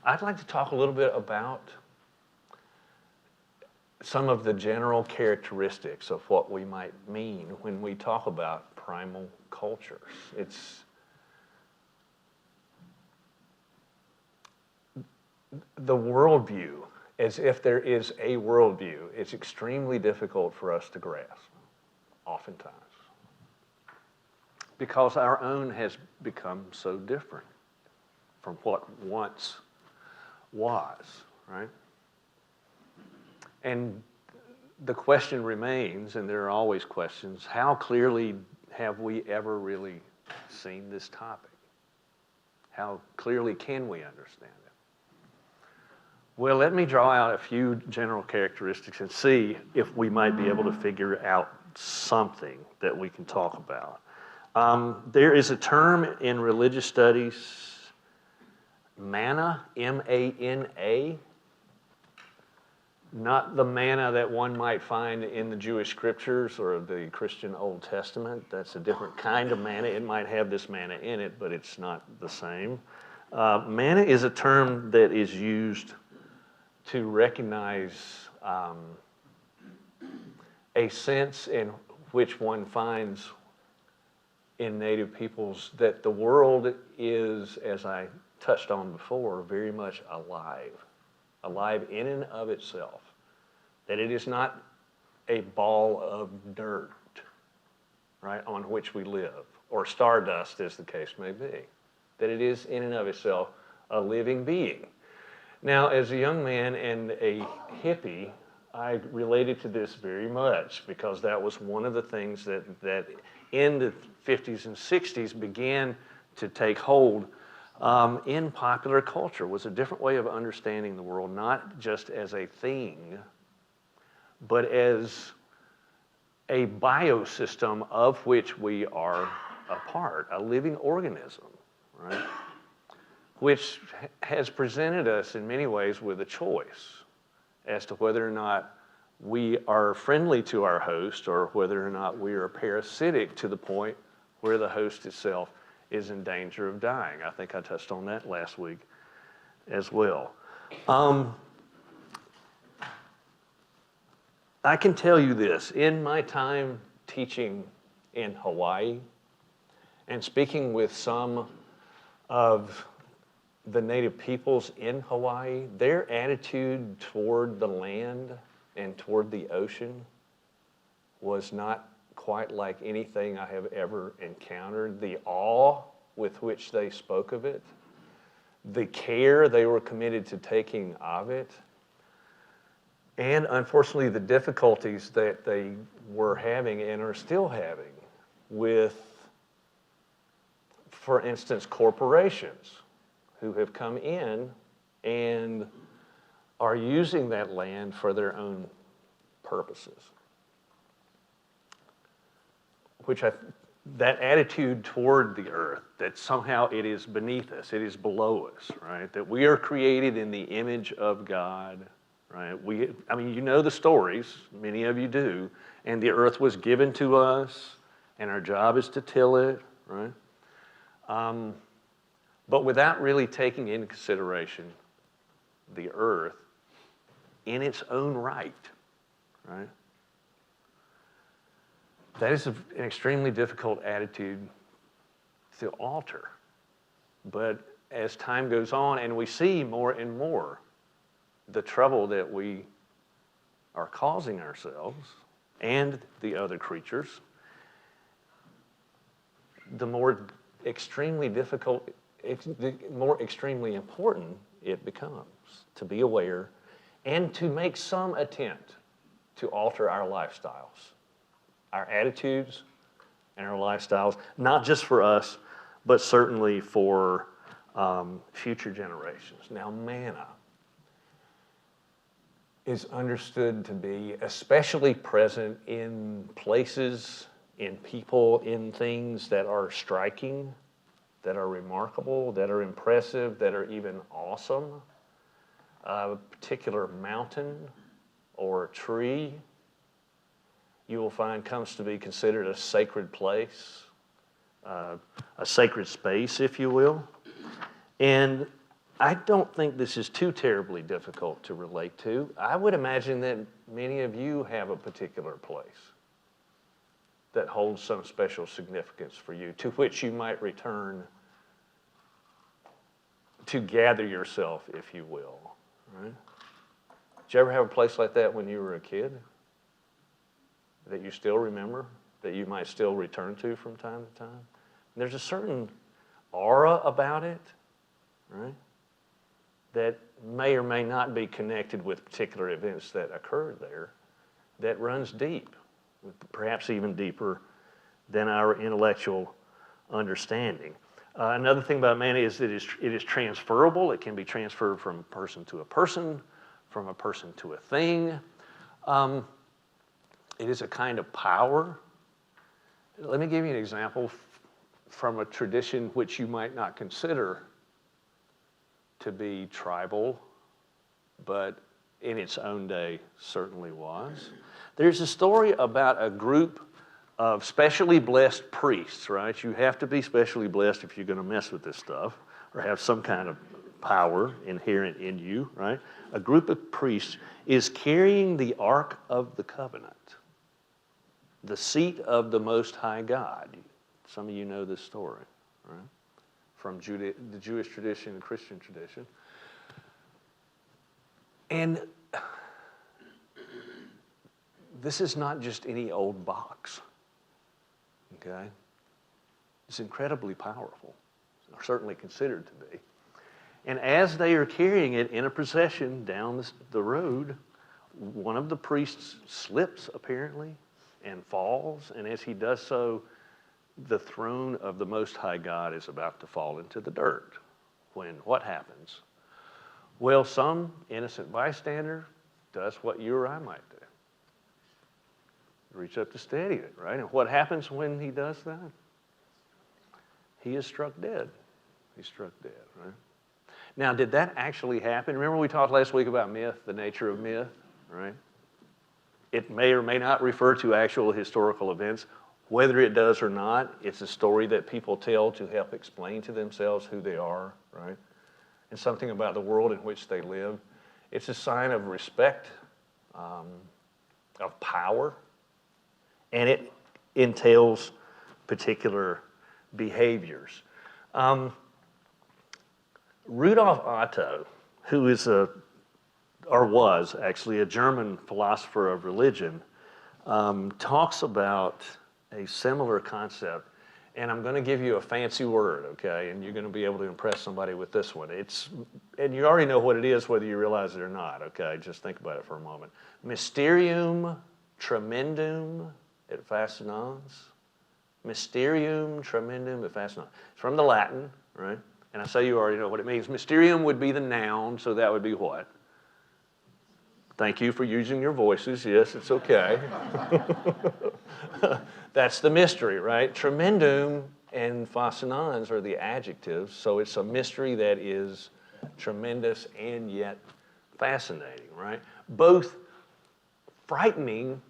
I'd like to talk a little bit about some of the general characteristics of what we might mean when we talk about primal cultures. It's the worldview, as if there is a worldview, it's extremely difficult for us to grasp, oftentimes, because our own has become so different from what once was, right? And the question remains, and there are always questions, how clearly have we ever really seen this topic? How clearly can we understand it? Well, let me draw out a few general characteristics and see if we might be able to figure out something that we can talk about. There is a term in religious studies, manna, M-A-N-A, not the manna that one might find in the Jewish scriptures or the Christian Old Testament. That's a different kind of manna. It might have this manna in it, but it's not the same. Manna is a term that is used to recognize a sense in which one finds in Native peoples that the world is, as I touched on before, very much alive in and of itself, that it is not a ball of dirt, right, on which we live, or stardust as the case may be, that it is in and of itself a living being. Now, as a young man and a hippie, I related to this very much because that was one of the things that in the 50s and 60s began to take hold in popular culture, was a different way of understanding the world, not just as a thing, but as a biosystem of which we are a part, a living organism, right? Which has presented us in many ways with a choice as to whether or not we are friendly to our host or whether or not we are parasitic to the point where the host itself is in danger of dying. I think I touched on that last week as well. I can tell you this, in my time teaching in Hawaii and speaking with some of the Native peoples in Hawaii, their attitude toward the land and toward the ocean was not quite like anything I have ever encountered. The awe with which they spoke of it, the care they were committed to taking of it, and unfortunately the difficulties that they were having and are still having with, for instance, corporations who have come in and are using that land for their own purposes. That attitude toward the earth, that somehow it is beneath us, it is below us, right? That we are created in the image of God, right? I mean, you know the stories, many of you do, and the earth was given to us, and our job is to till it, right? But without really taking into consideration the earth in its own right, right? That is an extremely difficult attitude to alter. But as time goes on and we see more and more the trouble that we are causing ourselves and the other creatures, the more extremely difficult, the more extremely important it becomes to be aware and to make some attempt to alter our lifestyles, our attitudes and our lifestyles, not just for us, but certainly for future generations. Now, manna is understood to be especially present in places, in people, in things that are striking, that are remarkable, that are impressive, that are even awesome. A particular mountain or tree, you will find comes to be considered a sacred place, a sacred space, if you will. And I don't think this is too terribly difficult to relate to. I would imagine that many of you have a particular place that holds some special significance for you, to which you might return to gather yourself, if you will, right? Did you ever have a place like that when you were a kid that you still remember, that you might still return to from time to time? And there's a certain aura about it, right, that may or may not be connected with particular events that occurred there, that runs deep, perhaps even deeper than our intellectual understanding. Another thing about man is that it is transferable. It can be transferred from a person to a person, from a person to a thing. It is a kind of power. Let me give you an example from a tradition which you might not consider to be tribal, but in its own day certainly was. There's a story about a group of specially blessed priests, right? You have to be specially blessed if you're going to mess with this stuff or have some kind of power inherent in you, right? A group of priests is carrying the Ark of the Covenant, the seat of the Most High God. Some of you know this story, right? From the Jewish tradition and Christian tradition. And this is not just any old box, okay? It's incredibly powerful, or certainly considered to be. And as they are carrying it in a procession down the road, one of the priests slips, apparently, and falls, and as he does so, the throne of the Most High God is about to fall into the dirt. When what happens? Well, some innocent bystander does what you or I might do. Reach up to steady it, right? And what happens when he does that? He is struck dead. He's struck dead, right? Now, did that actually happen? Remember we talked last week about myth, the nature of myth, right? It may or may not refer to actual historical events. Whether it does or not, it's a story that people tell to help explain to themselves who they are, right? And something about the world in which they live. It's a sign of respect, of power, and it entails particular behaviors. Rudolf Otto, who is was actually a German philosopher of religion, talks about a similar concept, and I'm going to give you a fancy word, okay, and you're going to be able to impress somebody with this one. And you already know what it is, whether you realize it or not, okay? Just think about it for a moment. Mysterium, tremendum, et fascinans. Mysterium, tremendum, et fascinans. It's from the Latin, right? And I say you already know what it means. Mysterium would be the noun, so that would be what? Thank you for using your voices. Yes, it's okay. That's the mystery, right? Tremendum and fascinans are the adjectives, so it's a mystery that is tremendous and yet fascinating, right? Both frightening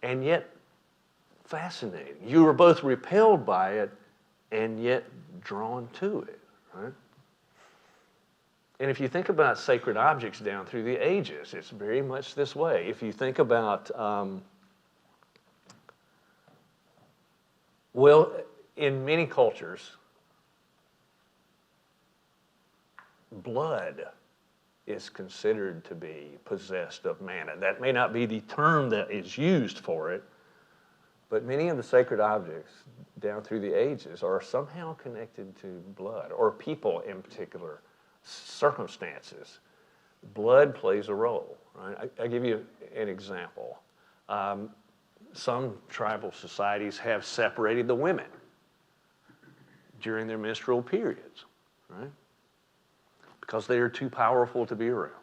and yet fascinating. You are both repelled by it and yet drawn to it, right? And if you think about sacred objects down through the ages, it's very much this way. If you think about, well, in many cultures, blood is considered to be possessed of manna. That may not be the term that is used for it, but many of the sacred objects down through the ages are somehow connected to blood, or people in particular circumstances. Blood plays a role, right? I give you an example. Some tribal societies have separated the women during their menstrual periods, right? Because they are too powerful to be around.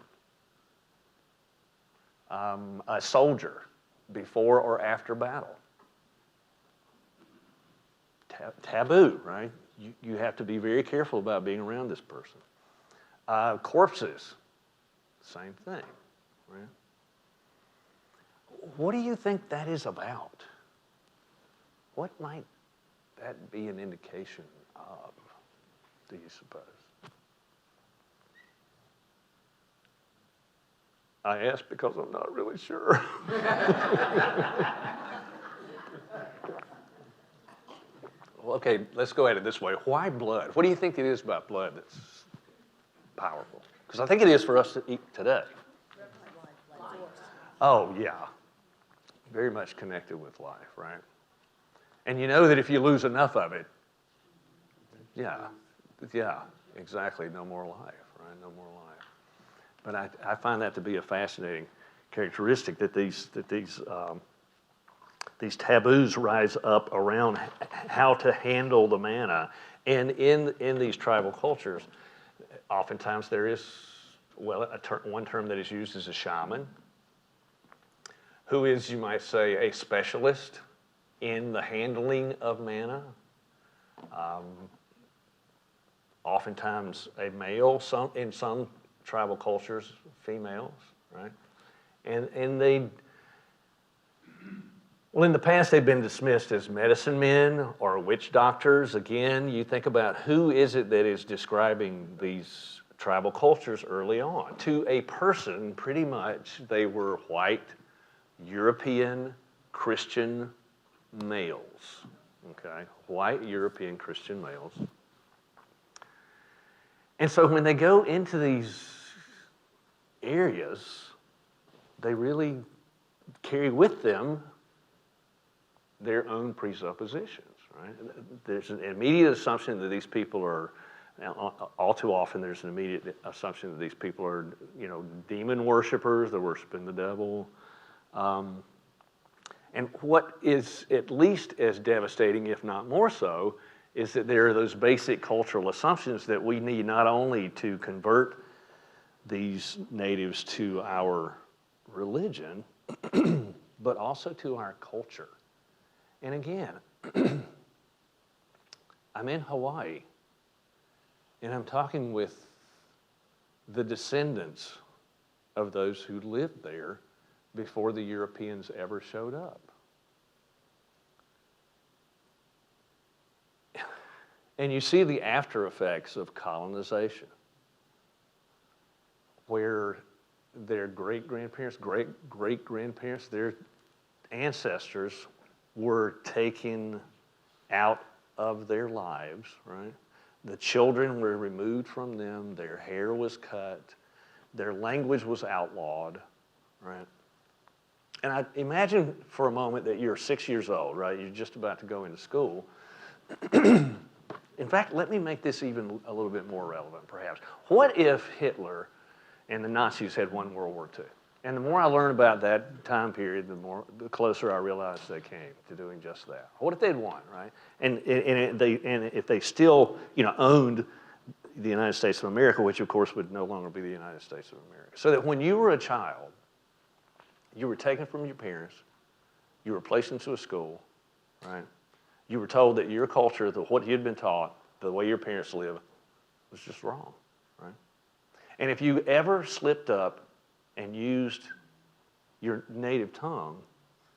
A soldier before or after battle. Taboo, right? You have to be very careful about being around this person. Corpses, same thing, right? What do you think that is about? What might that be an indication of, do you suppose? I ask because I'm not really sure. Well, okay, let's go at it this way. Why blood? What do you think it is about blood that's powerful? Because I think it is for us to eat today. Oh, yeah. Very much connected with life, right? And you know that if you lose enough of it, yeah, exactly, no more life, right? No more life. But I find that to be a fascinating characteristic that these taboos rise up around how to handle the manna. And in these tribal cultures, oftentimes there is, well, one term that is used is a shaman, who is, you might say, a specialist in the handling of manna. Oftentimes a male, in some tribal cultures, females, right? And they, well, in the past they've been dismissed as medicine men or witch doctors. Again, you think about who is it that is describing these tribal cultures early on. To a person, pretty much, they were white, European, Christian males, okay? White, European, Christian males. And so when they go into these areas, they really carry with them their own presuppositions, right? There's an immediate assumption that these people are, all too often there's an immediate assumption that these people are, you know, demon worshipers, they're worshiping the devil. And what is at least as devastating, if not more so, is that there are those basic cultural assumptions that we need not only to convert these natives to our religion, but also to our culture. And again, I'm in Hawaii, and I'm talking with the descendants of those who lived there before the Europeans ever showed up. And you see the after effects of colonization, where their great-grandparents, great-great-grandparents, their ancestors were taken out of their lives, right? The children were removed from them, their hair was cut, their language was outlawed, right? And I imagine for a moment that you're 6 years old, right? You're just about to go into school. In fact, let me make this even a little bit more relevant, perhaps. What if Hitler and the Nazis had won World War II? And the more I learn about that time period, the closer I realize they came to doing just that. What if they'd won, right? And if they still, you know, owned the United States of America, which of course would no longer be the United States of America. So that when you were a child, you were taken from your parents, you were placed into a school, right? You were told that your culture, what you'd been taught, the way your parents live, was just wrong, right? And if you ever slipped up and used your native tongue,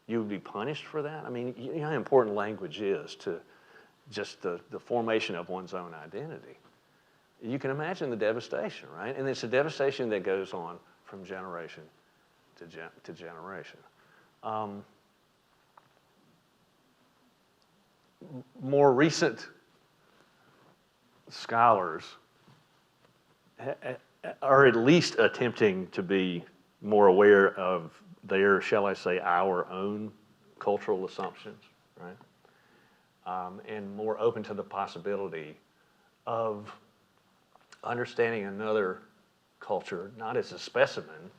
you would be punished for that. I mean, you know how important language is to just the formation of one's own identity. You can imagine the devastation, right? And it's a devastation that goes on from generation to generation. More recent scholars are at least attempting to be more aware of their, shall I say, our own cultural assumptions, right? And more open to the possibility of understanding another culture, not as a specimen,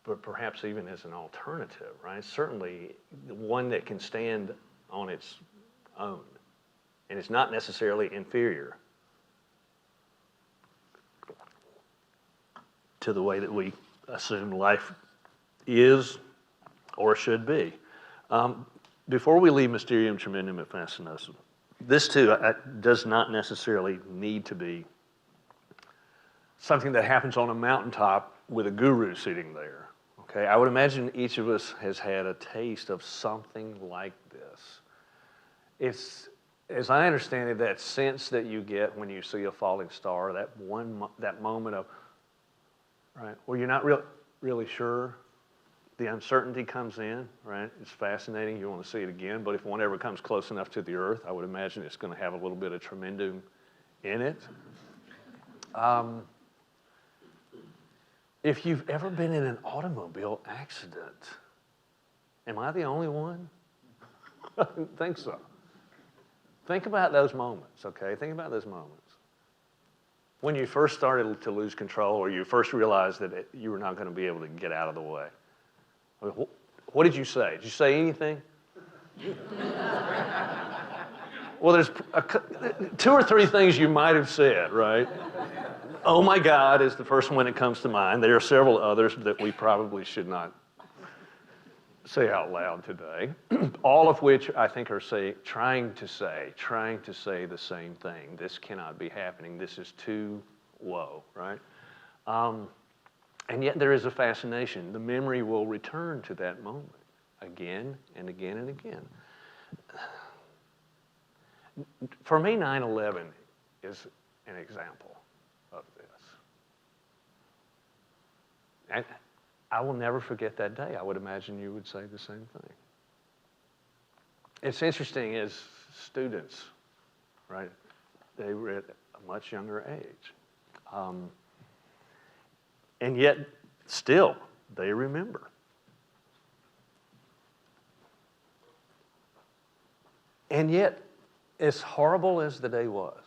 but perhaps even as an alternative, right? Certainly one that can stand on its own, and it's not necessarily inferior to the way that we assume life is or should be. Before we leave Mysterium, Tremendum, and Fascinosum, this too does not necessarily need to be something that happens on a mountaintop with a guru sitting there. Okay, I would imagine each of us has had a taste of something like this. It's, as I understand it, that sense that you get when you see a falling star, that moment of, right, where you're not real, really sure. The uncertainty comes in, right? It's fascinating. You want to see it again. But if one ever comes close enough to the Earth, I would imagine it's going to have a little bit of tremendum in it. If you've ever been in an automobile accident, am I the only one? I don't think so. Think about those moments, okay? Think about those moments. When you first started to lose control, or you first realized that you were not going to be able to get out of the way. I mean, what did you say? Did you say anything? Well, there's two or three things you might have said, right? Oh my God is the first one that comes to mind. There are several others that we probably should not say out loud today. All of which I think are trying to say the same thing. This cannot be happening. This is too low, right? And yet there is a fascination. The memory will return to that moment again and again and again. For me, 9/11 is an example of this. And I will never forget that day. I would imagine you would say the same thing. It's interesting as students, right? They were at a much younger age. And yet, still, they remember. And yet, as horrible as the day was,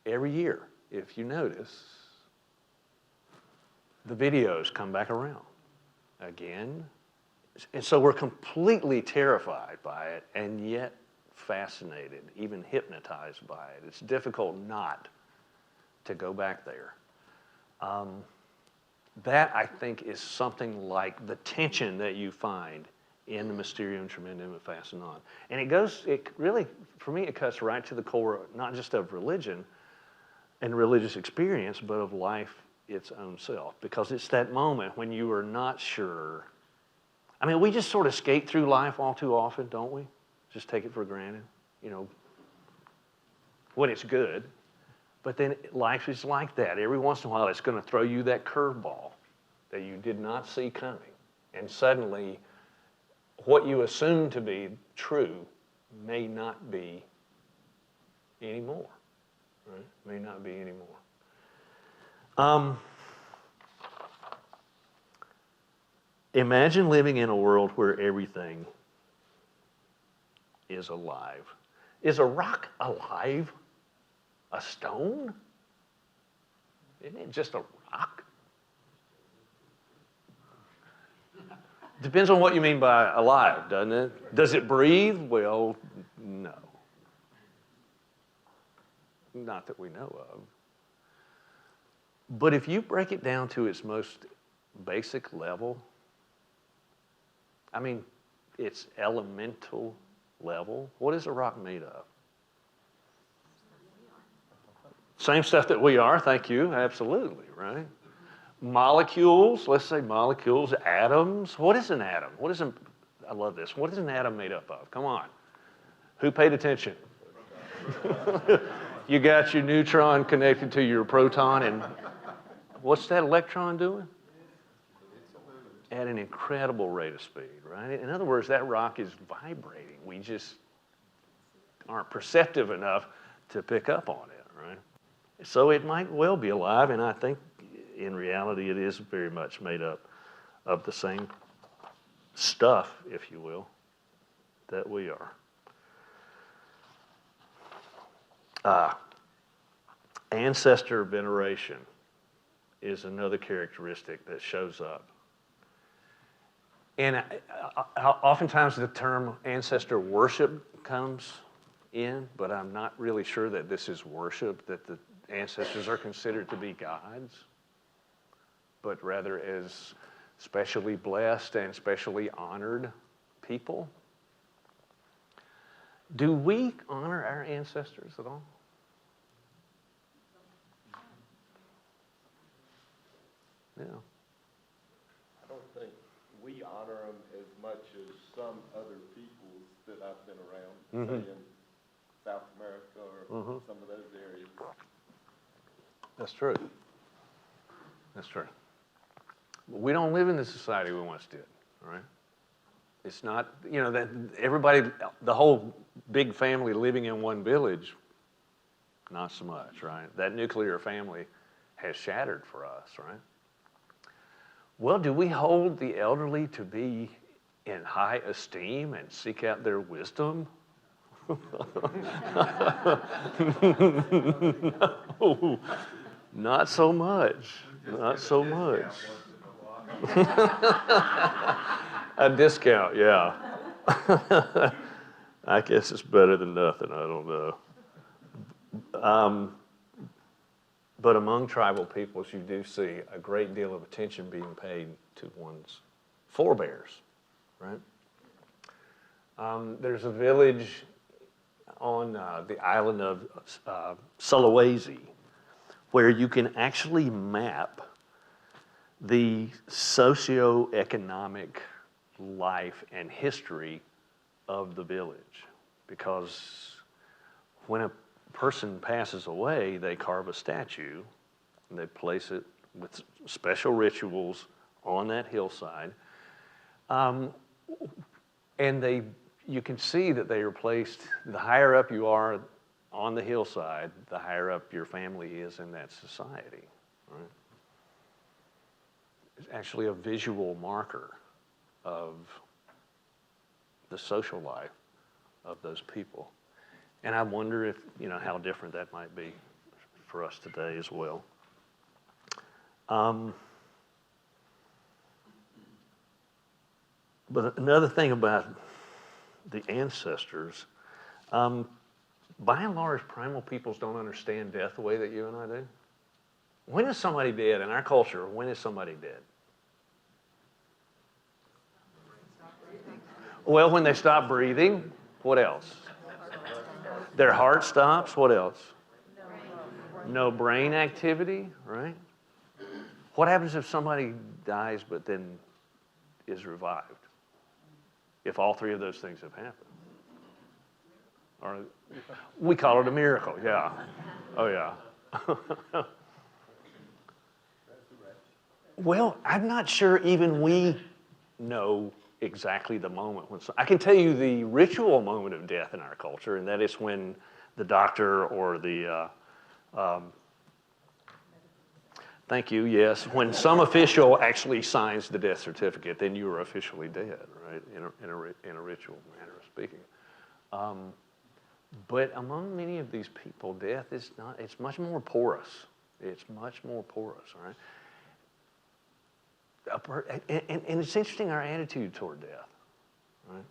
every year, if you notice, the videos come back around again. And so we're completely terrified by it and yet fascinated, even hypnotized by it. It's difficult not to go back there. That, I think, is something like the tension that you find in the Mysterium, Tremendum, and Fascinon. And it really, for me, it cuts right to the core, not just of religion and religious experience, but of life its own self. Because it's that moment when you are not sure. I mean, we just sort of skate through life all too often, don't we? Just take it for granted, when it's good. But then life is like that. Every once in a while, it's going to throw you that curveball that you did not see coming. And suddenly, what you assume to be true may not be anymore. Right? May not be anymore. Imagine living in a world where everything is alive. Is a rock alive? A stone? Isn't it just a rock? Depends on what you mean by alive, doesn't it? Does it breathe? Well, no. Not that we know of. But if you break it down to its most basic level, I mean, its elemental level, what is a rock made of? Same stuff that we are, thank you, absolutely, right? Molecules, let's say molecules, atoms. What is an atom? I love this. What is an atom made up of? Come on. Who paid attention? You got your neutron connected to your proton, and what's that electron doing? At an incredible rate of speed, right? In other words, that rock is vibrating. We just aren't perceptive enough to pick up on it, right? So it might well be alive, and I think in reality it is very much made up of the same stuff, if you will, that we are. Ancestor veneration is another characteristic that shows up. And oftentimes the term ancestor worship comes in, but I'm not really sure that this is worship, that the ancestors are considered to be gods, but rather as specially blessed and specially honored people. Do we honor our ancestors at all? Yeah. I don't think we honor them as much as some other peoples that I've been around, say in South America or some of those areas. That's true. That's true. We don't live in the society we once did, right? It's not, you know, that everybody, the whole big family living in one village, not so much, right? That nuclear family has shattered for us, right? Well, do we hold the elderly to be in high esteem and seek out their wisdom? No, not so much. Not so much. A discount, yeah. I guess it's better than nothing. I don't know. But among tribal peoples, you do see a great deal of attention being paid to one's forebears, right? There's a village on the island of Sulawesi where you can actually map the socioeconomic life and history of the village, because when a person passes away, they carve a statue and they place it with special rituals on that hillside, and you can see that they are placed, the higher up you are on the hillside, the higher up your family is in that society, right? It's actually a visual marker of the social life of those people. And I wonder if, you know, how different that might be for us today as well. But another thing about the ancestors, by and large, primal peoples don't understand death the way that you and I do. When is somebody dead in our culture? When is somebody dead? Well, when they stop breathing. What else? Their heart stops. What else? No brain activity, right? What happens if somebody dies but then is revived? If all three of those things have happened? Or we call it a miracle, yeah. Oh, yeah. Well, I'm not sure even we know exactly the moment when. I can tell you the ritual moment of death in our culture, and that is when the doctor or the, thank you, yes, when some official actually signs the death certificate, then you are officially dead, right, in a ritual manner of speaking. But among many of these people, death is not, it's much more porous. It's much more porous, right? And it's interesting, our attitude toward death, right?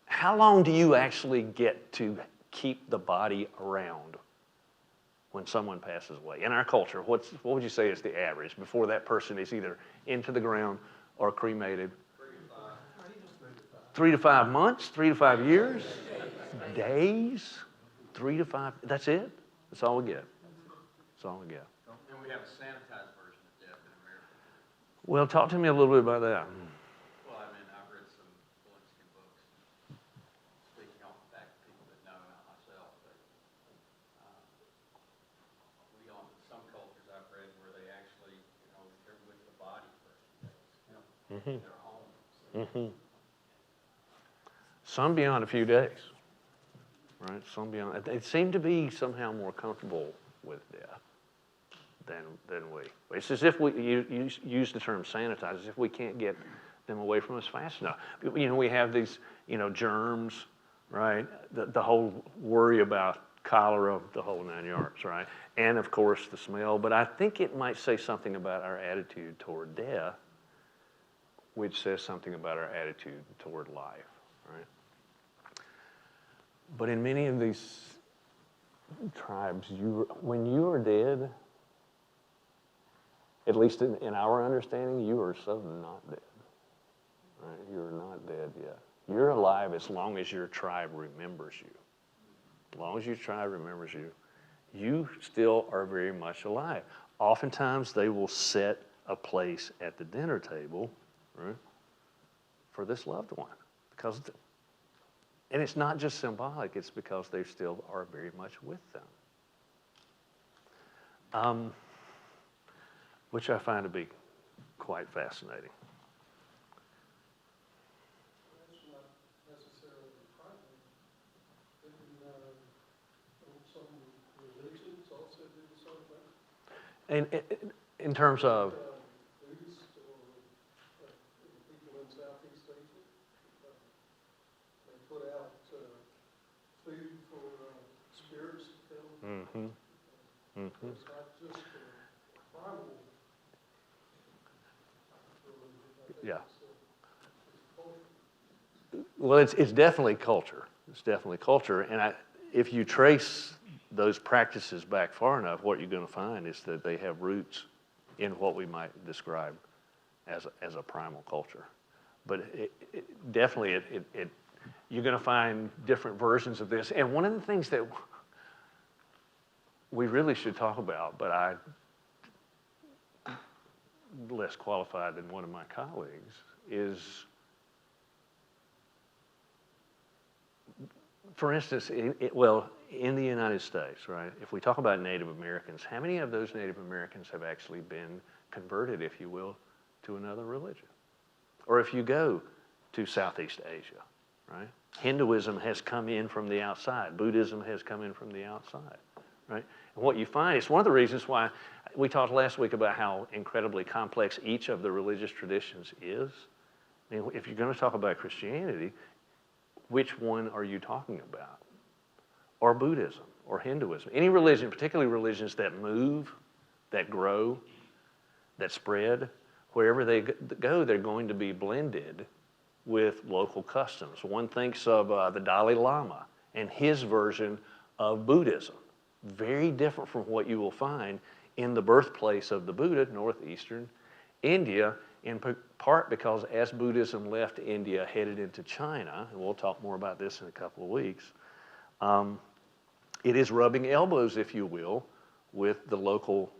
How long do you actually get to keep the body around when someone passes away? In our culture, what would you say is the average before that person is either into the ground or cremated? 3 to 5 months, 3 to 5 years, days, 3 to 5, that's it? That's all we get. That's all we get. And we have a sanitized version of death in America. Well, talk to me a little bit about that. Well, I mean, I've read some Valencian books, speaking on the fact of people that know, not myself, but some cultures I've read where they actually, you know, they're with the body for a few days, you know, in their home. Mm-hmm. Some beyond a few days, right? Some beyond. They seem to be somehow more comfortable with death than we. It's as if we use the term sanitize, as if we can't get them away from us fast enough. You know, we have these, you know, germs, right? The whole worry about cholera, the whole 9 yards, right? And of course the smell. But I think it might say something about our attitude toward death, which says something about our attitude toward life, right? But in many of these tribes, when you are dead, at least in our understanding, you are so not dead. Right? You're not dead yet. You're alive as long as your tribe remembers you. As long as your tribe remembers you, you still are very much alive. Oftentimes, they will set a place at the dinner table, right, for this loved one. And it's not just symbolic, it's because they still are very much with them. Which I find to be quite fascinating. That's not necessarily primal. Some religions also do the same thing. And in terms of, Buddhist or people in Southeast Asia, they put out food for spirits to come. It's not just primal religion. I think Yeah. it's culture. well, it's definitely culture. It's definitely culture. And if you trace those practices back far enough, what you're going to find is that they have roots in what we might describe as a primal culture. But definitely, you're going to find different versions of this. And one of the things that we really should talk about, but I'm less qualified than one of my colleagues, is, for instance, in the United States, right, if we talk about Native Americans, how many of those Native Americans have actually been converted, if you will, to another religion? Or if you go to Southeast Asia, right, Hinduism has come in from the outside. Buddhism has come in from the outside, right? And what you find is one of the reasons why we talked last week about how incredibly complex each of the religious traditions is. I mean, if you're going to talk about Christianity, which one are you talking about? Or Buddhism, or Hinduism? Any religion, particularly religions that move, that grow, that spread, wherever they go, they're going to be blended with local customs. One thinks of the Dalai Lama and his version of Buddhism. Very different from what you will find in the birthplace of the Buddha, northeastern India, in part because as Buddhism left India, headed into China, and we'll talk more about this in a couple of weeks, it is rubbing elbows, if you will, with the local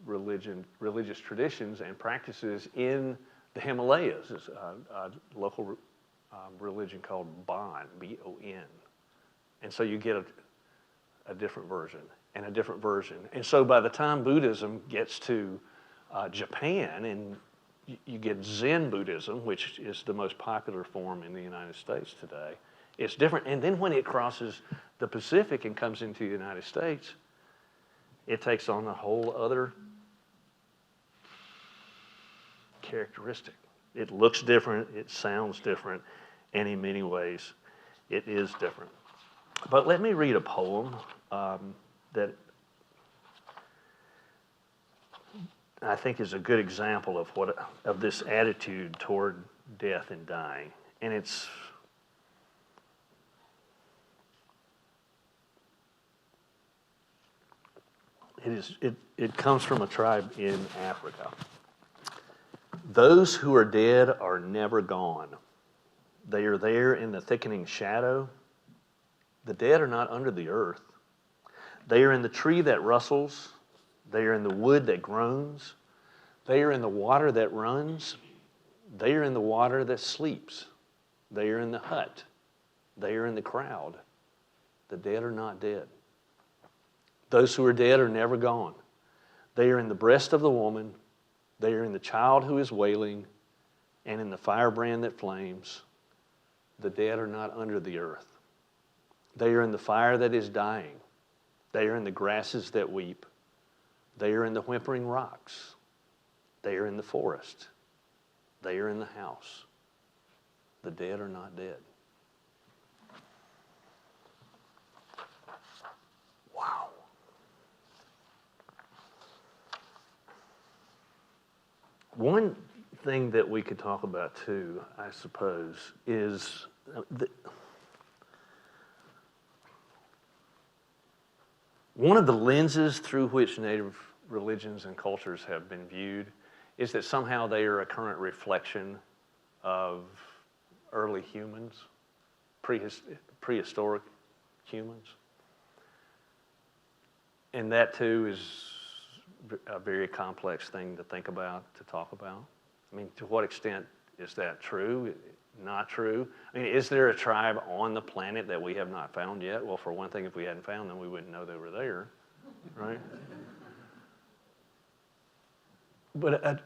religious traditions and practices in the Himalayas. There's a local religion called Bon, B-O-N. And so you get a different version and a different version. And so by the time Buddhism gets to Japan, and you get Zen Buddhism, which is the most popular form in the United States today, it's different. And then when it crosses the Pacific and comes into the United States, it takes on a whole other characteristic. It looks different, it sounds different, and in many ways, it is different. But let me read a poem that I think is a good example of this attitude toward death and dying. And it comes from a tribe in Africa. Those who are dead are never gone. They are there in the thickening shadow. The dead are not under the earth. They are in the tree that rustles. They are in the wood that groans. They are in the water that runs. They are in the water that sleeps. They are in the hut. They are in the crowd. The dead are not dead. Those who are dead are never gone. They are in the breast of the woman. They are in the child who is wailing, and in the firebrand that flames. The dead are not under the earth. They are in the fire that is dying. They are in the grasses that weep. They are in the whimpering rocks. They are in the forest. They are in the house. The dead are not dead. Wow. One thing that we could talk about too, I suppose, is one of the lenses through which Native religions and cultures have been viewed is that somehow they are a current reflection of early humans, prehistoric humans. And that too is a very complex thing to think about, to talk about. I mean, to what extent is that true? Not true? I mean, is there a tribe on the planet that we have not found yet? Well, for one thing, if we hadn't found them, we wouldn't know they were there, right? But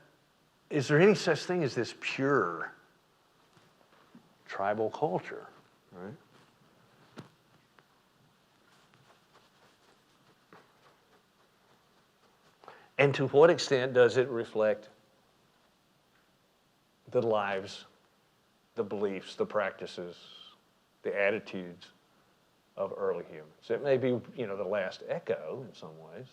is there any such thing as this pure tribal culture, right? And to what extent does it reflect the lives, the beliefs, the practices, the attitudes of early humans? It may be, the last echo in some ways.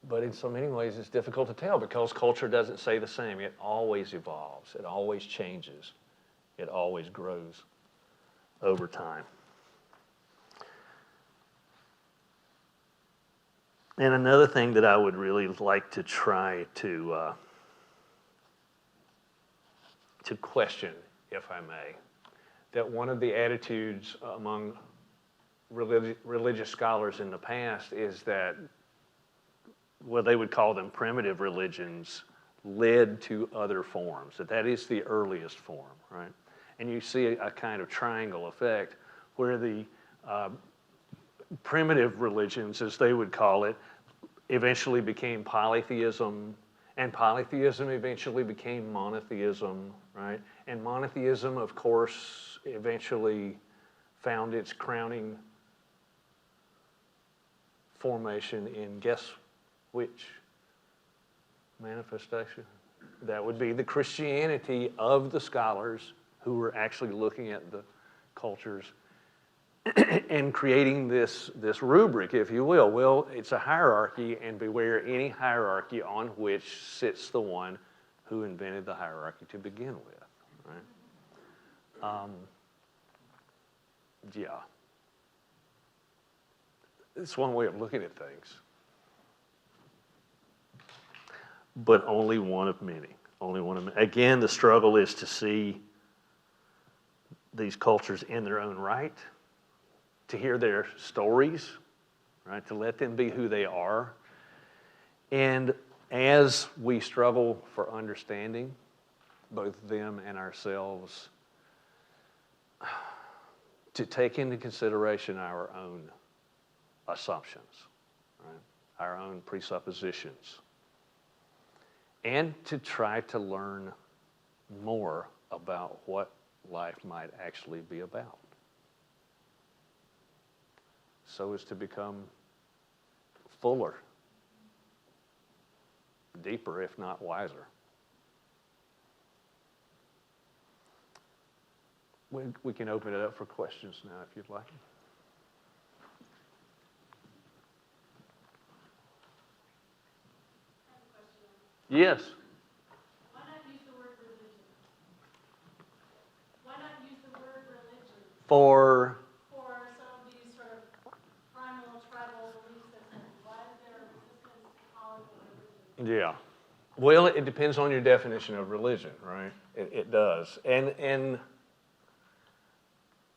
But in so many ways, it's difficult to tell because culture doesn't stay the same. It always evolves. It always changes. It always grows over time. And another thing that I would really like to try to question, if I may, that one of the attitudes among religious scholars in the past is that what they would call them primitive religions led to other forms, that is the earliest form, right? And you see a kind of triangle effect where the primitive religions, as they would call it, eventually became polytheism, and polytheism eventually became monotheism, right? And monotheism, of course, eventually found its crowning formation in, guess which manifestation? That would be the Christianity of the scholars who were actually looking at the cultures and creating this rubric, if you will. Well, it's a hierarchy, and beware any hierarchy on which sits the one who invented the hierarchy to begin with, right? Yeah. It's one way of looking at things. But only one of many. Only one of many. Again, the struggle is to see these cultures in their own right, to hear their stories, right? To let them be who they are. And as we struggle for understanding both them and ourselves, to take into consideration our own assumptions, right? Our own presuppositions, and to try to learn more about what life might actually be about, so as to become fuller, deeper, if not wiser. We can open it up for questions now if you'd like. Yes. Why not use the word religion? Why not use the word religion For some of these sort of primal tribal belief systems? Why is there a resistance to calling it religion? Yeah. Well, it depends on your definition of religion, right? It does. And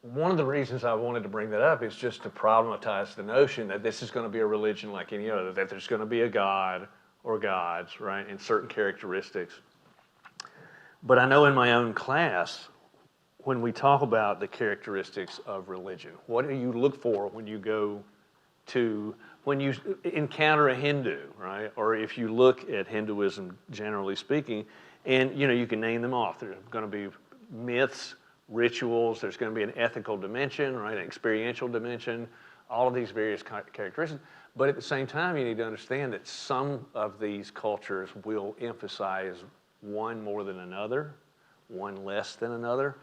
one of the reasons I wanted to bring that up is just to problematize the notion that this is going to be a religion like any other, that there's going to be a God or gods, right, and certain characteristics. But I know in my own class, when we talk about the characteristics of religion, what do you look for when you encounter a Hindu, right? Or if you look at Hinduism, generally speaking, and you can name them off. There's going to be myths, rituals, there's going to be an ethical dimension, right, an experiential dimension, all of these various characteristics. But at the same time, you need to understand that some of these cultures will emphasize one more than another, one less than another.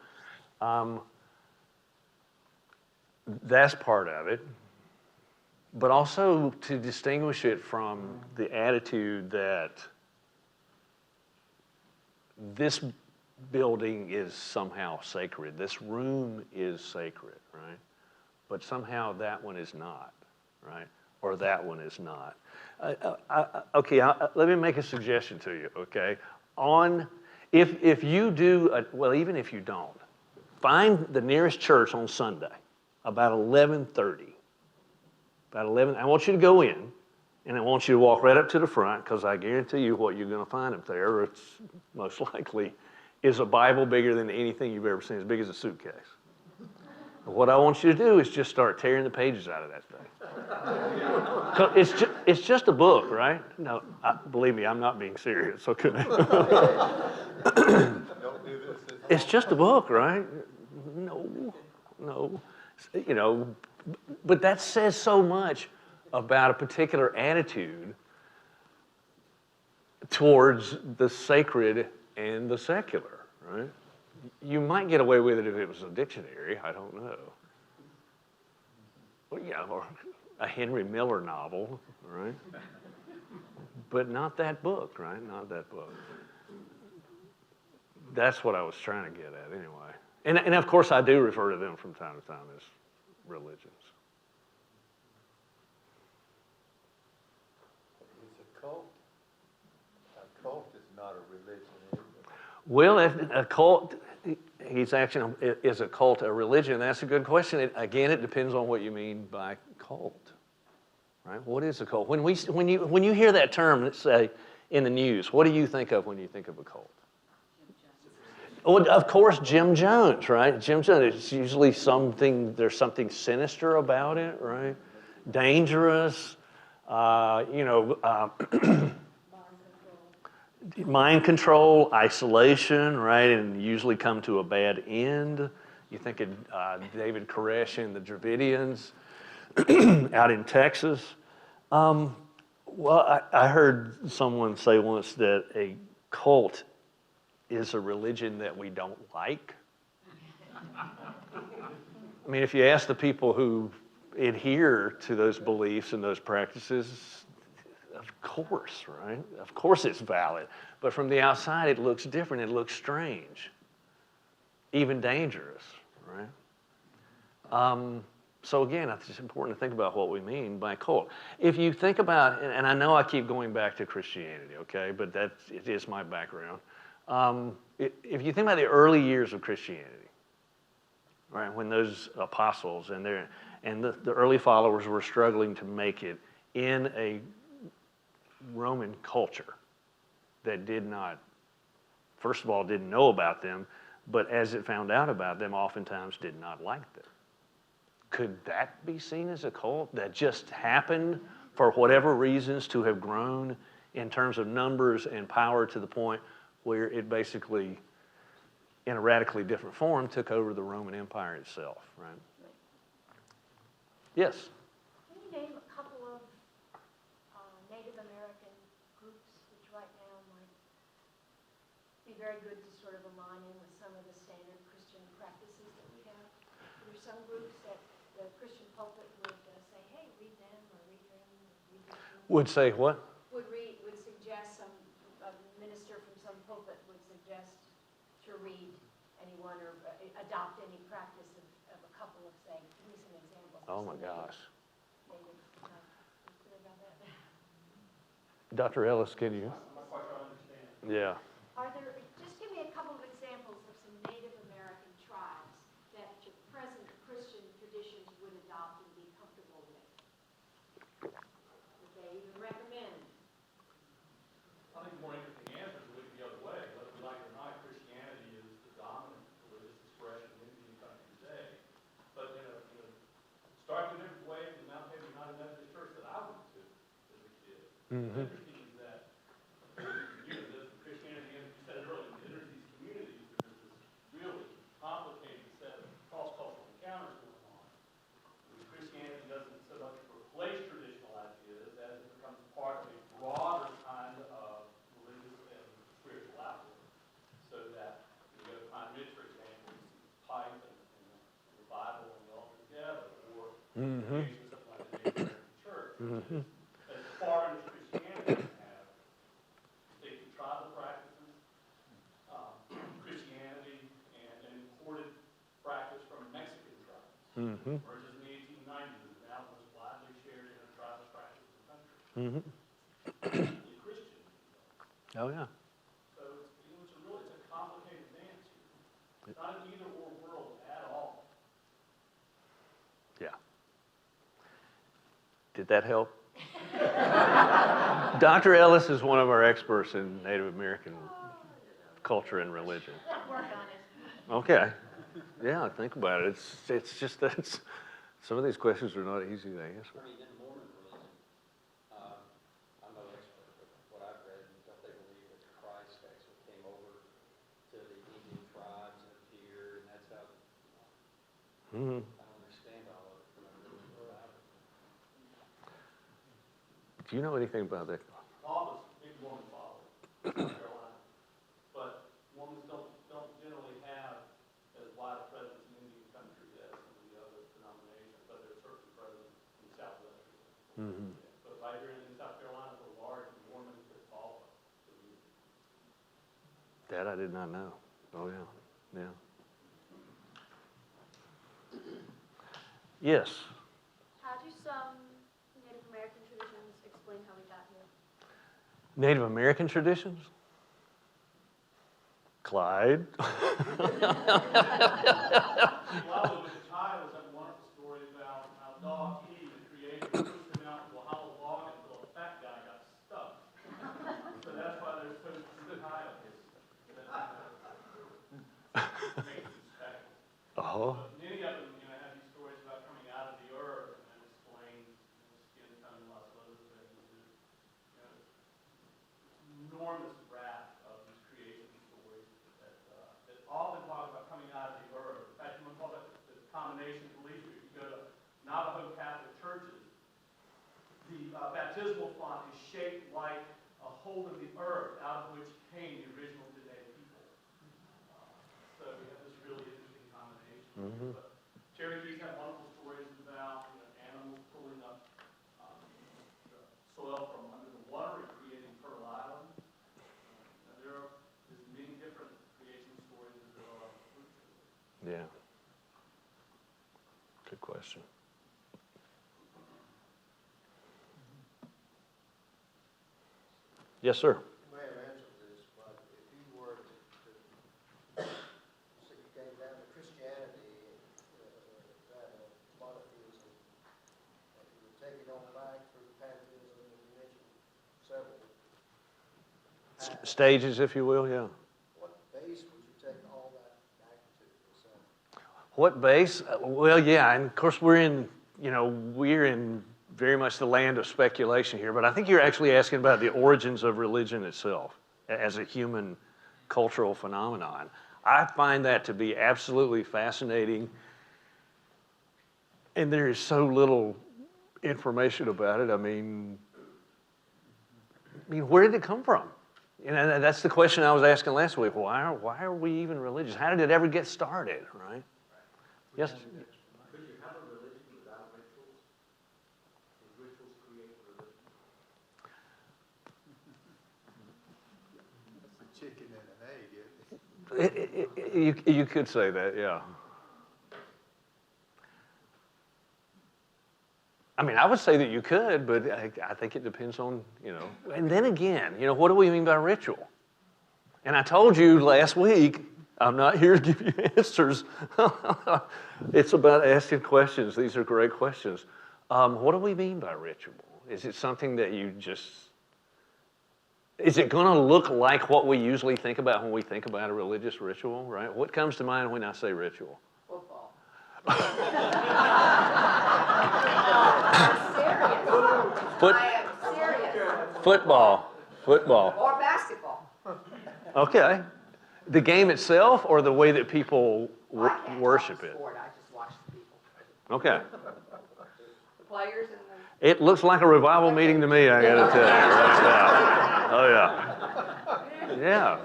That's part of it. But also to distinguish it from the attitude that this building is somehow sacred. This room is sacred, right? But somehow that one is not, right? Or that one is not. Okay, let me make a suggestion to you, okay? If you do, well, even if you don't, find the nearest church on Sunday about 11:30. About 11, I want you to go in, and I want you to walk right up to the front, because I guarantee you what you're going to find up there, it's most likely, is a Bible bigger than anything you've ever seen, as big as a suitcase. What I want you to do is just start tearing the pages out of that thing. 'Cause it's just a book, right? No, believe me, I'm not being serious, okay? It's just a book, right? No. You know, but that says so much about a particular attitude towards the sacred and the secular, right? You might get away with it if it was a dictionary, I don't know. Well, yeah, or a Henry Miller novel, right? But not that book, right? Not that book. That's what I was trying to get at anyway. And of course I do refer to them from time to time as religions. It's a cult. A cult is not a religion, is it? Well, if a cult, he's actually, is a cult a religion? That's a good question. Again, it depends on what you mean by cult, right? What is a cult? When you hear that term, let's say, in the news, what do you think of when you think of a cult? Well, of course, Jim Jones, right? Jim Jones, it's usually there's something sinister about it, right? Dangerous, mind control, isolation, right? And usually come to a bad end. You think of David Koresh and the Dravidians out in Texas. Well, I heard someone say once that a cult is a religion that we don't like. I mean, if you ask the people who adhere to those beliefs and those practices, of course, right? Of course it's valid. But from the outside, it looks different. It looks strange, even dangerous, right? So again, it's important to think about what we mean by cult. If you think about, and I know I keep going back to Christianity, okay, but it is my background. If you think about the early years of Christianity, right, when those apostles and the early followers were struggling to make it in a Roman culture that did not, first of all, didn't know about them, but as it found out about them, oftentimes did not like them. Could that be seen as a cult that just happened for whatever reasons to have grown in terms of numbers and power to the point where it basically, in a radically different form, took over the Roman Empire itself, right? Yes? Can you name a couple of Native American groups which right now might be very good to sort of align in with some of the standard Christian practices that we have? There are some groups that the Christian pulpit would say, hey, read them or read them. Or read them. Would say what? Would suggest a minister from some pulpit would suggest to read anyone or adopt any practice of a couple of, say, give me some examples. Oh my gosh. Native, clear about that? Dr. Ellis, can you? I'm not quite sure I understand. Yeah. Just give me a couple of examples of some Native American tribes that the present Christian traditions would adopt and be comfortable with. Would they even recommend? I think the more interesting answer is the other way. Whether we like it or not, Christianity is the dominant religious expression in Indian country today. But starting a different way from the Mount Tabor United Methodist Church that I went to as a kid. Mm-hmm. What's interesting is that Christianity, as you said earlier, enters these communities, there's this really complicated set of cross-cultural encounters going on. Christianity doesn't so much replace traditional ideas as it becomes part of a broader kind of religious and spiritual outlook. So that you go to Pine Ridge, for example, you see pipe and the Bible and the altar together, or something like the Native American church, which is as far as Christianity can have sacred tribal practices, Christianity, and an imported practice from Mexican tribes. Emerges in the 1890s and now most widely shared in a tribal practice in the country. Christian. Oh yeah. So it's a complicated dance here. It's not an either or world at all. Yeah. Did that help? Dr. Ellis is one of our experts in Native American culture and religion. Work on it. Okay. Yeah, think about it. It's just that some of these questions are not easy to answer. I mean, in Mormon religion, I'm no expert, but what I've read is that they believe that Christ actually came over to the Indian tribes and appeared, and that's how, Mm-hmm. I don't understand all of it, but I'm really about it. Do you know anything about that? Bob was a big woman follower in South Carolina, but Mormons don't generally have as wide a presence in Indian country as some of the other denominations, but they're certainly present in Southwest. Mm-hmm. But right here in South Carolina, we're large Mormons that follow. That I did not know. Oh, yeah, yeah. Yes. How do some Native American traditions explain how we got here? Native American traditions? Clyde. While with the child was that wonderful story about how dog Eve, the creator, pushed him out into a hollow log until a fat guy got stuck. So that's why there's so good Highlands. Oh. Many of them, have these stories about coming out of the earth and then explain skin tone and lots of other things. Enormous raft of these creation stories that often talk about coming out of the earth. In fact, you want to call that the combination belief. If you go to Navajo Catholic churches, the baptismal font is shaped like a hole in the earth out of which came the original genetic people. So we have this really interesting combination. Mm-hmm. But Cherokees have wonderful stories about animals pulling up the soil from under the water and creating fertile islands. There's many different creation stories as there are. Yeah. Good question. Yes, sir. You may have answered this, but if you were to say you came down to Christianity, that monotheism, if you would take it on back through pantheism, and you mentioned several Stages, if you will, yeah. what base would you take all that back to? What base? Well, yeah, and of course we're in very much the land of speculation here, but I think you're actually asking about the origins of religion itself as a human cultural phenomenon. I find that to be absolutely fascinating, and there is so little information about it. I mean, where did it come from? That's the question I was asking last week. Why are we even religious? How did it ever get started, right? Yes? Could you have a religion without rituals? Did rituals create religion? That's a chicken and an egg, isn't it? You could say that, yeah. I mean, I would say that you could, but I think it depends on, And then again, what do we mean by ritual? And I told you last week, I'm not here to give you answers. It's about asking questions. These are great questions. What do we mean by ritual? Is it something that is it going to look like what we usually think about when we think about a religious ritual, right? What comes to mind when I say ritual? Football. Serious. Football. Or basketball. Okay. The game itself or the way that people Well, I can't worship watch it? sport, I just watch the people. Okay. The players and the. It looks like a revival meeting to me, I gotta tell you. Yeah. Oh, yeah.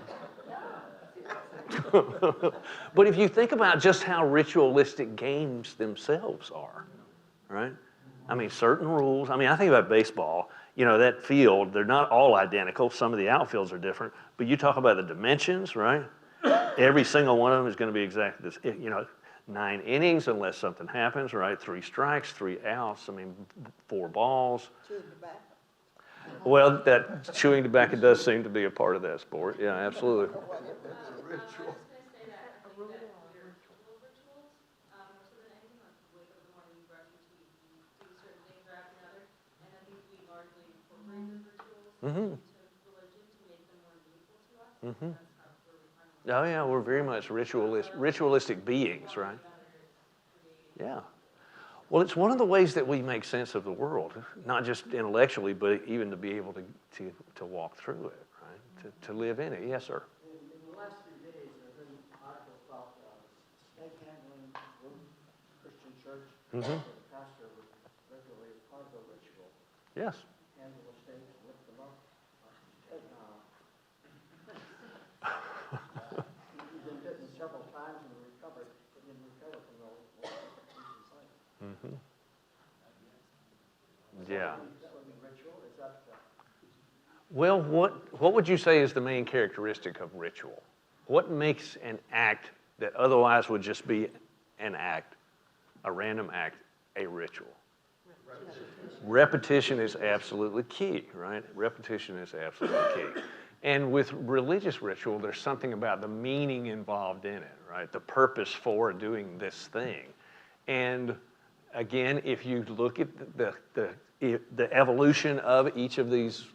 But if you think about just how ritualistic games themselves are, right? I mean, certain rules. I mean, I think about baseball. That field, they're not all identical. Some of the outfields are different. But you talk about the dimensions, right? Every single one of them is going to be exactly this. 9 innings unless something happens, right? 3 strikes, 3 outs. I mean, 4 balls. Chewing tobacco. Well, that chewing tobacco does seem to be a part of that sport. Yeah, absolutely. I was just going to say that, I think that your rituals, more so than anything, like you wake up in the morning, you brush your teeth, you do certain things or after another, and I think we largely incorporate those rituals into religion to make them more meaningful to us. Mhm. That's where we find a Oh yeah, we're very much ritualistic beings, right? Yeah. Well, it's one of the ways that we make sense of the world, not just intellectually, but even to be able to walk through it, right? To live in it. Yes, sir. In the last few days, there have been articles about snake handling group, Christian church. Mm-hmm. The pastor would regularly, as part of the ritual, Yes. handle the snakes and lift them up. He's been bitten several times and recovered, but didn't recover from the recent sight. Mm-hmm. Yeah. That would be ritual, is that, Well, what would you say is the main characteristic of ritual? What makes an act that otherwise would just be an act, a random act, a ritual? Repetition is absolutely key, right? Repetition is absolutely key. And with religious ritual, there's something about the meaning involved in it, right? The purpose for doing this thing. And again, if you look at the evolution of each of these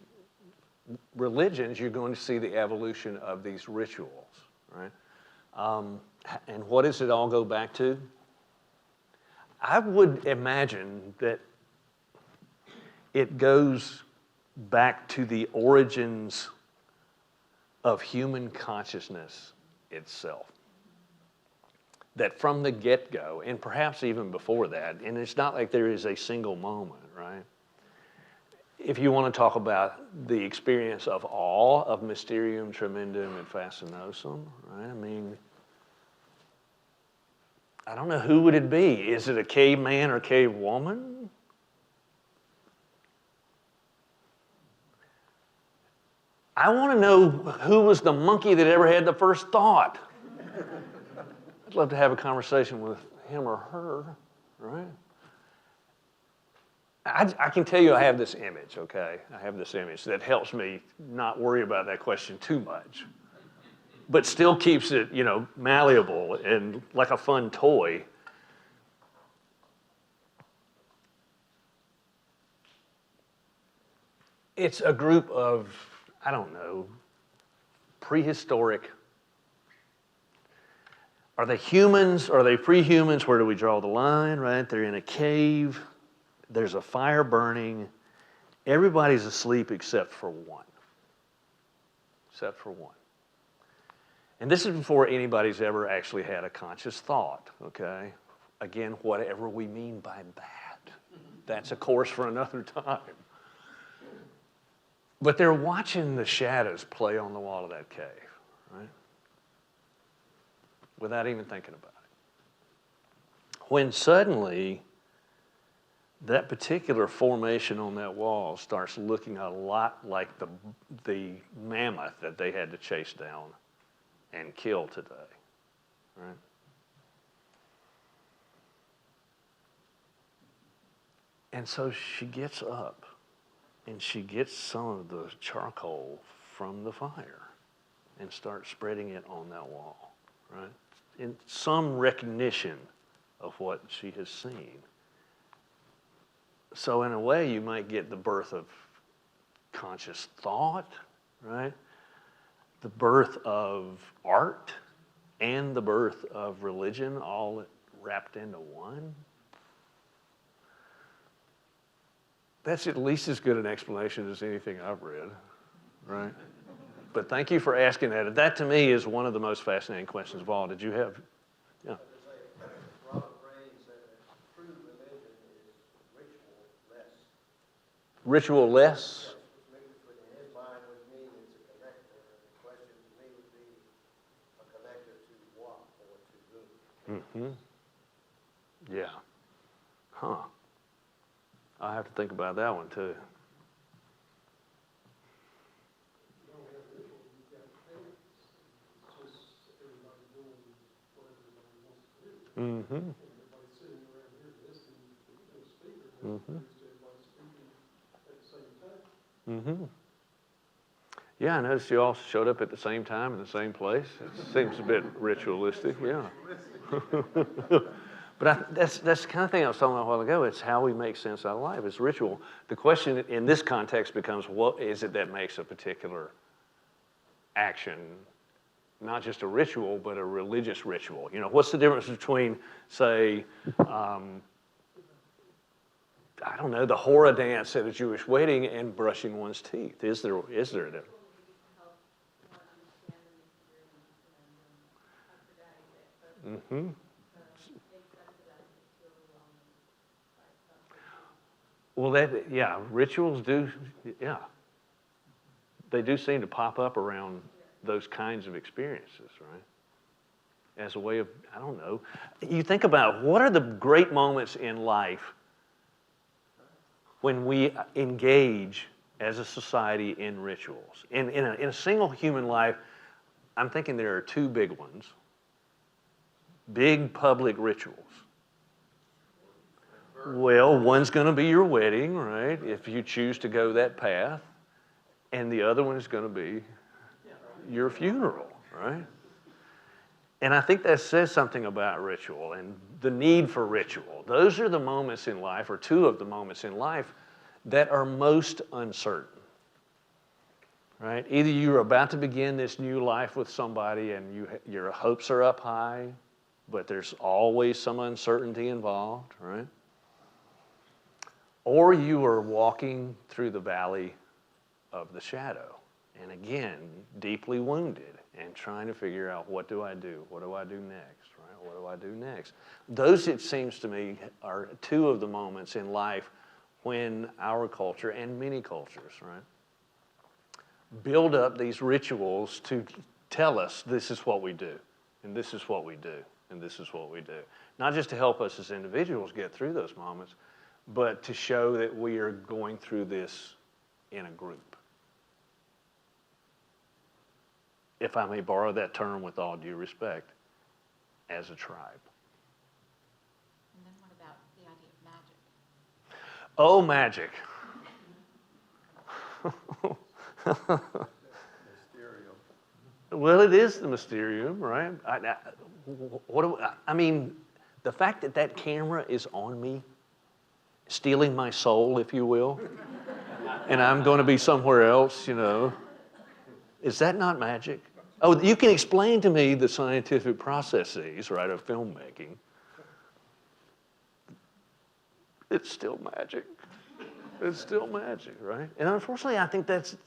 religions, you're going to see the evolution of these rituals, right? And what does it all go back to? I would imagine that it goes back to the origins of human consciousness itself. That from the get-go, and perhaps even before that, and it's not like there is a single moment, right? If you want to talk about the experience of awe, of Mysterium, Tremendum, and Fascinosum, right? I mean, I don't know, who would it be? Is it a caveman or cave woman? I want to know who was the monkey that ever had the first thought. I'd love to have a conversation with him or her, right? I can tell you I have this image, okay? I have this image that helps me not worry about that question too much, but still keeps it, malleable and like a fun toy. It's a group of, I don't know, prehistoric. Are they humans? Are they pre-humans? Where do we draw the line, right? They're in a cave. There's a fire burning. Everybody's asleep except for one. Except for one. And this is before anybody's ever actually had a conscious thought, okay? Again, whatever we mean by that. That's a course for another time. But they're watching the shadows play on the wall of that cave, right? Without even thinking about it. When suddenly that particular formation on that wall starts looking a lot like the mammoth that they had to chase down and kill today, right? And so she gets up and she gets some of the charcoal from the fire and starts spreading it on that wall, right? In some recognition of what she has seen. So in a way, you might get the birth of conscious thought, right? The birth of art and the birth of religion all wrapped into one. That's at least as good an explanation as anything I've read, right? But thank you for asking that. That to me is one of the most fascinating questions of all. Did you have, yeah? Robert Brain said that true religion is ritual-less. Ritual-less? Which in his mind would mean it's a connector. And the question to me would be a connector to what or to whom? Mm-hmm. Yeah. Huh. I have to think about that one too. Mm-hmm. Mm-hmm. Mm-hmm. Yeah, I noticed you all showed up at the same time in the same place. It seems a bit ritualistic, yeah. But that's the kind of thing I was talking about a while ago. It's how we make sense out of life. It's ritual. The question in this context becomes, what is it that makes a particular action not just a ritual, but a religious ritual. You know, what's the difference between, say, I don't know, the hora dance at a Jewish wedding and brushing one's teeth? Is there a difference? Mm-hmm. Well, rituals do, yeah. They do seem to pop up around those kinds of experiences, right? As a way of, I don't know. You think about what are the great moments in life when we engage as a society in rituals. In a single human life, I'm thinking there are two big ones. Big public rituals. Well, one's going to be your wedding, right? If you choose to go that path. And the other one is going to be your funeral, right? And I think that says something about ritual and the need for ritual. Those are the moments in life, or two of the moments in life, that are most uncertain, right? Either you're about to begin this new life with somebody and your hopes are up high, but there's always some uncertainty involved, right? Or you are walking through the valley of the shadow, and again, deeply wounded and trying to figure out, what do I do? What do I do next, right? What do I do next? Those, it seems to me, are two of the moments in life when our culture, and many cultures, right, build up these rituals to tell us this is what we do, and this is what we do, and this is what we do. Not just to help us as individuals get through those moments, but to show that we are going through this in a group. If I may borrow that term with all due respect, as a tribe. And then what about the idea of magic? Oh, magic. Mysterium. Well, it is the Mysterium, right? I mean, the fact that that camera is on me, stealing my soul, if you will, and I'm going to be somewhere else, you know, is that not magic? Oh, you can explain to me the scientific processes, right, of filmmaking. It's still magic. It's still magic, right? And unfortunately, I think that's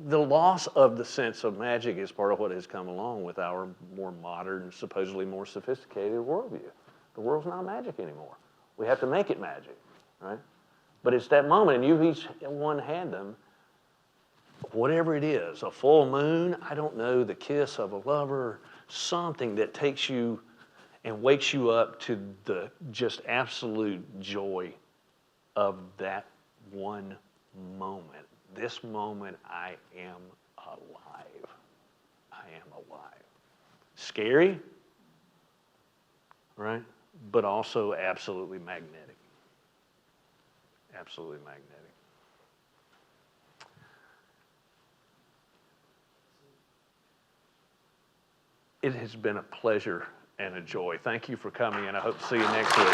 the loss of the sense of magic is part of what has come along with our more modern, supposedly more sophisticated worldview. The world's not magic anymore. We have to make it magic, right? But it's that moment, and you've each one had them, whatever it is, a full moon, I don't know, the kiss of a lover, something that takes you and wakes you up to the just absolute joy of that one moment. This moment, I am alive. I am alive. Scary, right? But also absolutely magnetic. Absolutely magnetic. It has been a pleasure and a joy. Thank you for coming, and I hope to see you next week.